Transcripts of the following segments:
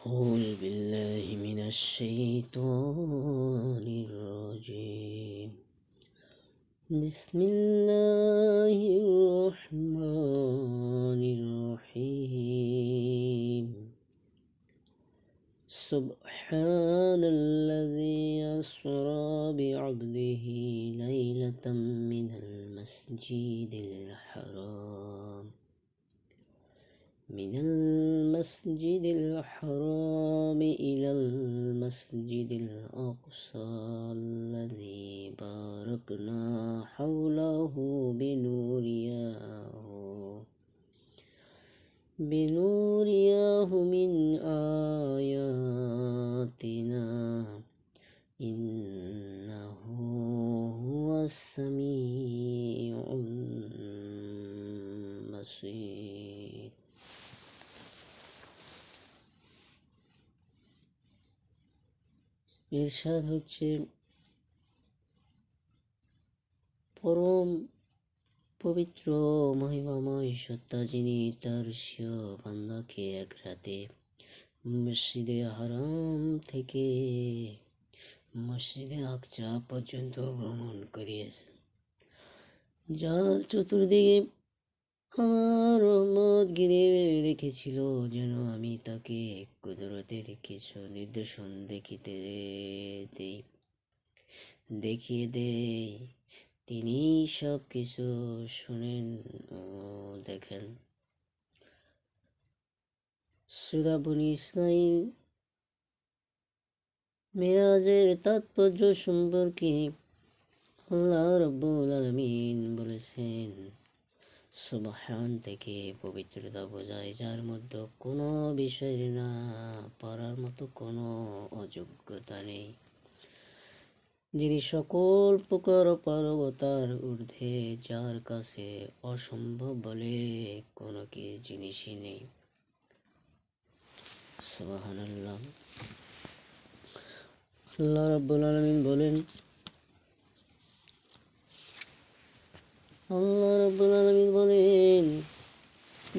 أعوذ بالله من الشيطان الرجيم. بسم الله الرحمن الرحيم. سبحان الذي أسرى بعبده ليلة من المسجد الحرام إلى المسجد الأقصى الذي باركنا حوله بنورياه من آياتنا إنه هو السميع البصير. ইরশাদ হচ্ছে, পরম পবিত্র মহিমাময় সত্তা যিনি তার স্বীয় বান্দাকে এক রাতে মসজিদে হারাম থেকে মসজিদে আকসা পর্যন্ত ভ্রমণ করিয়েছেন, যার চতুর্দিকে আমার রহমত ঘিরে রেখেছিল, যেন আমি তাকে কুদরতের কিছু নিদর্শন দেখিয়ে দেই। তিনি সব কিছু শোনেন ও দেখেন। সূরা বনী ইসরাঈল মেরাজের তাৎপর্য সম্পর্কে আল্লাহ রাব্বুল আলামিন বলেছেন, সুবহান থেকে পবিত্রতা বোঝায়, যার মধ্যে কোনো বিষয়ের না পারার মতো কোনো অযোগ্যতা নেই, যিনি সকল প্রকার পারগতার ঊর্ধ্বে, যার কাছে অসম্ভব বলে কোনো কি জিনিসই নেই। সুবহানাল্লাহ। আল্লাহ রাব্বুল আলামিন বলেন,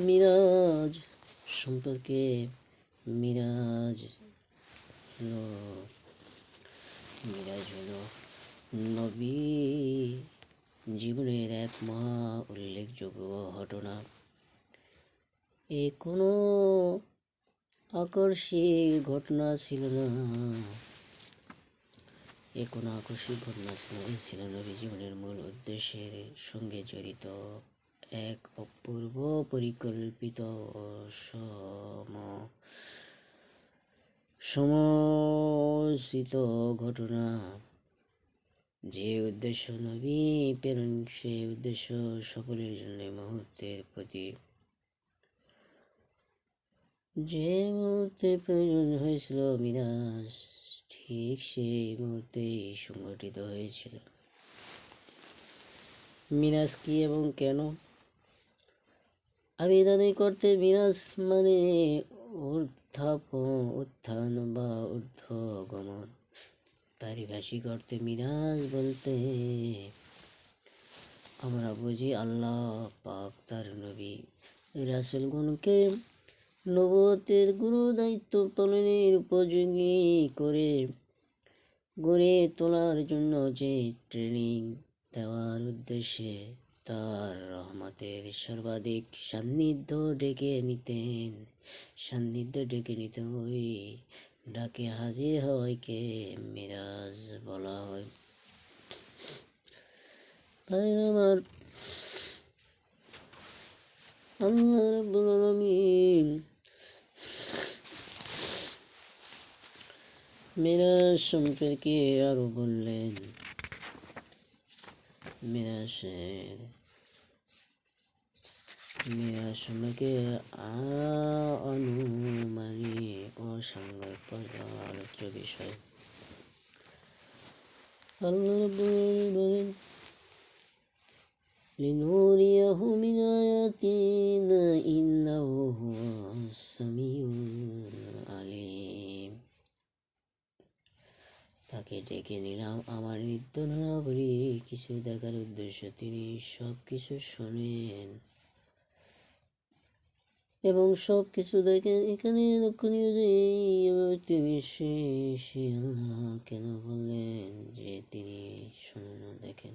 মিরাজ সম্পর্কে, মিরাজ হলো নবী জীবনের এক মহা উল্লেখযোগ্য ঘটনা। এ কোনো আকস্মিক ঘটনা ছিল না। এ ছিল নবী জীবনের মূল উদ্দেশ্যের সঙ্গে জড়িত এক অপূর্ব পরিকল্পিত ও সময়োচিত ঘটনা। যে উদ্দেশ্য নবী প্রেরণ, সে উদ্দেশ্য সকলের জন্য মুহূর্তের প্রতি যে মুহূর্তে প্রয়োজন হয়েছিল মিরাজ, ঠিক সেই মুহূর্তেই সংঘটিত হয়েছিল। মিরাজ কি এবং কেন? আবেদন করতে মিরাজ মানে উত্থান বা ঊর্ধ্বগমন। পারিভাষিক অর্থে মিরাজ বলতে আমরা বুঝি আল্লাহ পাক তার নবী রাসূলগণকে নবুয়তের গুরু দায়িত্ব পালনের উপযোগী করে গড়ে তোলার জন্য যে ট্রেনিং দেওয়ার উদ্দেশ্যে তার রহমতের সর্বাধিক সান্নিধ্য ডেকে নিতে ওই ডাকে হাজির হওয়াকে মিরাজ বলা হয়। আমার আল্লাহ রাব্বুল আলামিন মিরাজ সম্পর্কে আরো বললেন, মিরাজ সম্পর্কে আনুমানিক ও সাংঘিক আলোচ্য বিষয়। আল্লাহ রাব্বুল আলামিন বলেন, লিনুরিয়াহু মিন আয়াতিনা ইন্নাহু হুয়াস সামিউল আলিম। তাকে ডেকে নিলাম আমার নির্দনাবলী কিছু দেখার উদ্দেশ্য, তিনি সব কিছু শোনেন এবং সব কিছু দেখেন। এখানে লক্ষণীয় যে তিনি সে আল্লাহ কেন বললেন যে তিনি শুনুন ও দেখেন?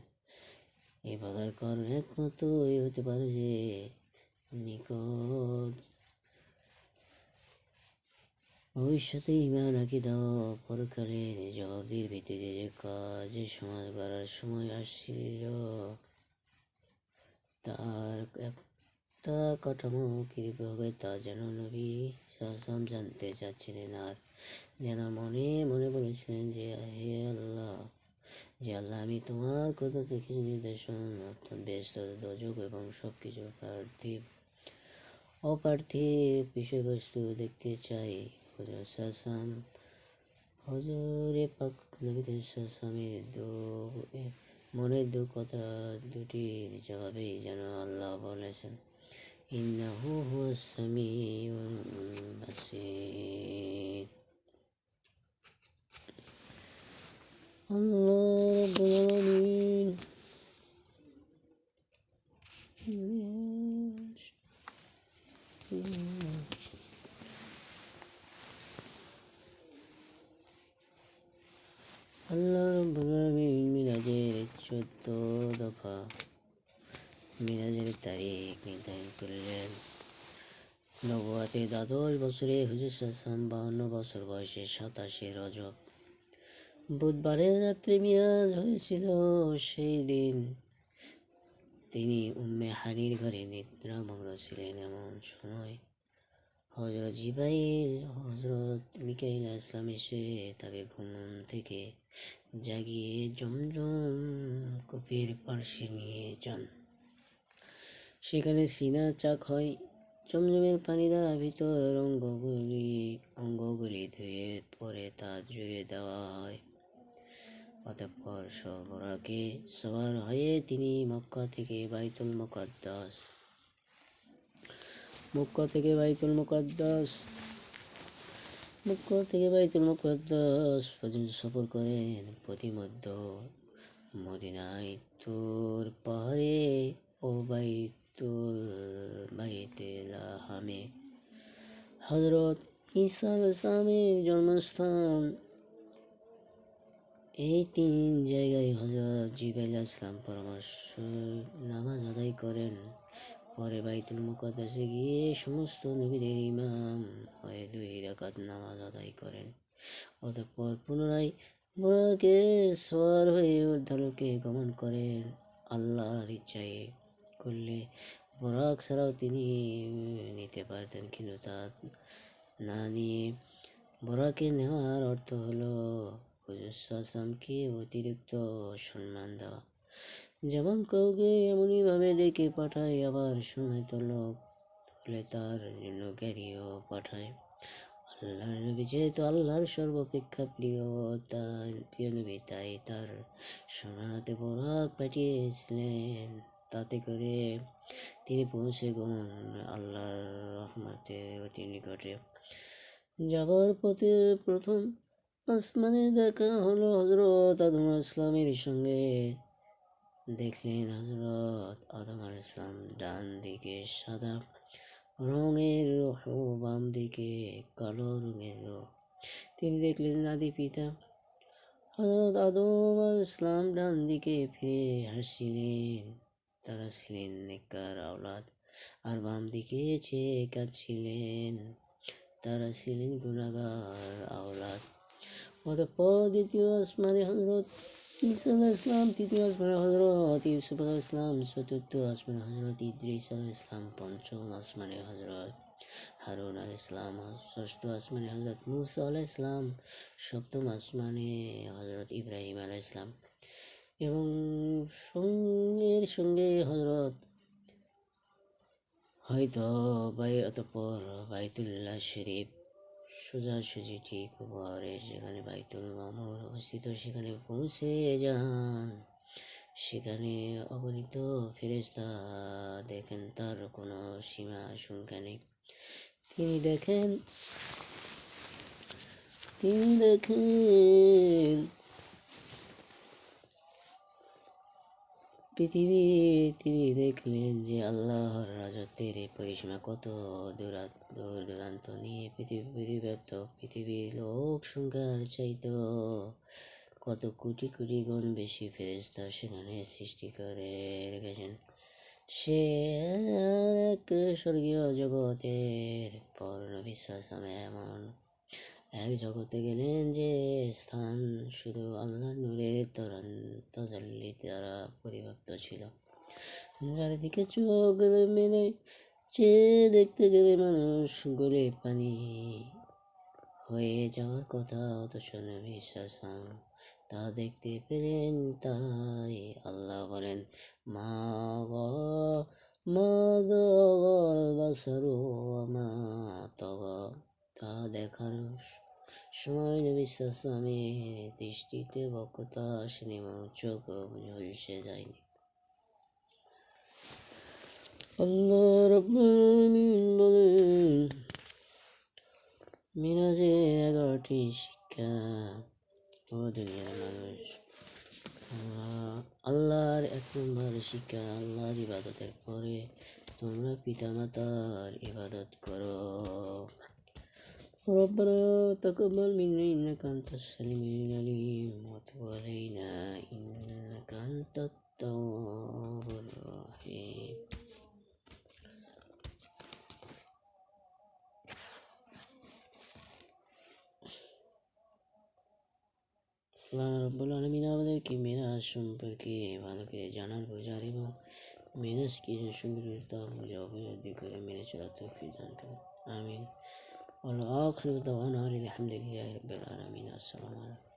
এই বলার কারণ একমাত্র এই হতে পারে যে নিকট ভবিষ্যতে ইমান রাখি দাও, পরকালের জবাবের ভিত্তিতে যে কাজে সমাজ করার সময় আসছিল তার একটা কাঠামো কীভাবে হবে তা যেন নবী সাল্লাল্লাহু জানতে চাচ্ছিলেন, আর যেন মনে মনে বলেছিলেন যে হে আল্লাহ, যে আল্লাহ, আমি তোমার কথা থেকে নির্দেশন অর্থাৎ ব্যস্ত দোজখ এবং সব কিছু অপার্থিব বিষয়বস্তু দেখতে চাই। হজরে পাক নবী করিম সাল্লাল্লাহু মনের কথা দুটির জবাবেই যেন আল্লাহ বলেছেন, ইন্নাহু হুয়াস সামিউল বাসীর। আল্লাহ রাব্বুল আলামিন আল্লাহ রাব্বুল আলামিন মিরাজের 14 দফা মিরাজের তারিখ নির্ধারণ করলেন। নবুয়তের 12 বছরে হুজুর সাল্লাল্লাহু 52 বছর বয়সে 27 রজব বুধবারের রাত্রে মিরাজ হয়েছিল। সেই দিন তিনি উম্মে হানির ঘরে নিদ্রামগ্ন ছিলেন। এমন সময় হযরত জিবরাইল হযরত মিকাঈল ইসলাম এসে তাকে ঘুম থেকে জাগিয়ে জমজম কূপের পার্শ্বে নিয়ে যান। সেখানে সিনা চাক হয়। জমজমের পানি দ্বারা ভিতর অঙ্গগুলি ধুয়ে পরে তা ধুয়ে দেওয়া হয়। অতঃপর সবরাকে সওয়ার হয়ে তিনি মক্কা থেকে বাইতুল মুকাদ্দাস পর্যন্ত সফর করেন। প্রতিমধ্যে মদিনায় তুর পাহাড়ে ও বাইতুলাহামে হযরত ঈসা আলাইহিস সালামের জন্মস্থান। এই 3 জায়গায় হযরত জিবরাইল আলাইহিস সালাম পরামর্শ নামাজ আদায় করেন। পরে বাইতুল মুকাদ্দাসে গিয়ে সমস্ত নবীদের ইমাম হয়ে 2 রাকাত নামাজ আদায় করেন। অতঃপর পুনরায় বুরাকে সওয়ার হয়ে ঊর্ধ্বলোকে গমন করেন। আল্লাহর ইচ্ছায় করলে বুরাক ছাড়াও তিনি নিতে পারতেন, কিন্তু তা না নিয়ে বুরাকে নেওয়ার অর্থ হলো হুজুর সাল্লাল্লাহু অতিরিক্ত সম্মান দেওয়া। যেমন কাউকে এমনইভাবে ডেকে পাঠায়, আবার সম্মানিত লোক হলে তার জন্য গাড়িও পাঠায়। আল্লাহর নবী যেহেতু আল্লাহর সর্বাপেক্ষা প্রিয় নবী, তাই তার সম্মানার্থে বুরাক পাঠিয়েছিলেন। তাতে করে তিনি পৌঁছে গেলেন আল্লাহর রহমতের অতি নিকটে। যাবার পথে প্রথম আসমানে দেখা হলো হযরত আদম আলাইহিস সালামের সঙ্গে। দেখলেন হযরত আদম আলাইহিস সালাম ডান দিকে সাদা রঙের ও বাম দিকে কালো রঙের। তিনি দেখলেন আদি পিতা হযরত আদম আলাইহিস সালাম ডান দিকে ফিরে হাসছিলেন। তারা ছিলেন নেককার আওলাদ, আর বাম দিকে চেয়ে কাঁদছিলেন। তারা ছিলেন গুনাহগার আওলাদ। অতঃপর দ্বিতীয় আসমানে হযরত ঈসা আলাইহিস সালাম, তৃতীয় আসমানে হযরত ইউসুফ আলাইহিস সালাম, চতুর্থ আসমানে হযরত ইদ্রিস আলাইহিস সালাম, পঞ্চম আসমানে হযরত হারুন আলাইহিস সালাম, ষষ্ঠ আসমানে হযরত মূসা আলাইহিস সালাম, সপ্তম আসমানে হযরত ইব্রাহিম আলাইহিস সালাম এবং সঙ্গের সঙ্গে হযরত অতঃপর বাইতুল্লাহ শরীফ সোজাসুজি ঠিক উপরে যেখানে বাইতুল মামুর অবস্থিত, সেখানে পৌঁছে যান। সেখানে অগণিত ফেরেশতা দেখেন, তার কোনো সীমা সংখ্যা নেই। তিনি দেখেন পৃথিবী তিনি দেখলেন যে আল্লাহর রাজত্বের এই পরিসীমা কত দূর দূরান্ত নিয়ে পৃথিবীব্যাপ্ত। পৃথিবীর লোক সংখ্যার চাইতে কত কোটি কোটি গুণ বেশি ফেরেশতা সেখানে সৃষ্টি করে রেখেছেন। সে এক স্বর্গীয় জগতের পূর্ণ বিশ্বাস আমি এমন এক জগতে গেলেন যে স্থান শুধু আল্লাহর নূরের তাজাল্লি দ্বারা পরিব্যাপ্ত ছিল। চারিদিকে চোখ মেলে চেয়ে দেখতে গেলে মানুষ গলে পানি হয়ে যাওয়ার কথা, অথচ নবী সাল্লাল্লাহু তা দেখতে পেলেন। তাই আল্লাহ বলেন, মা বাসারু মা তগা, তা দেখার সময় নবী সাল্লাল্লাহু দৃষ্টিতে বক্রতা আসেনি এবং চোখ ঝলসে যায়নি। আল্লাহ রাব্বুল আলামিন বলেন, মিরাজে 11টি শিক্ষা। ও দুনিয়ার মানুষ, আল্লাহর 1 নম্বর শিক্ষা, আল্লাহর ইবাদতের পরে তোমরা পিতামাতার ইবাদত করো। ربنا تقبل منا إنك أنت السميع العليم وتب علينا إنك أنت التواب الرحيم. আল্লাহ রাব্বুল আলামিন আমাদেরকে মেরাজ সম্পর্কে ভালো করে জানার, বোঝার এবং মেরাজকে সুন্দরতা বোঝা উপলব্ধি করে মেনে চলার তৌফিক দান করেন। আমিন। والآخر دعوانا الحمد لله رب العالمين. السلام عليكم.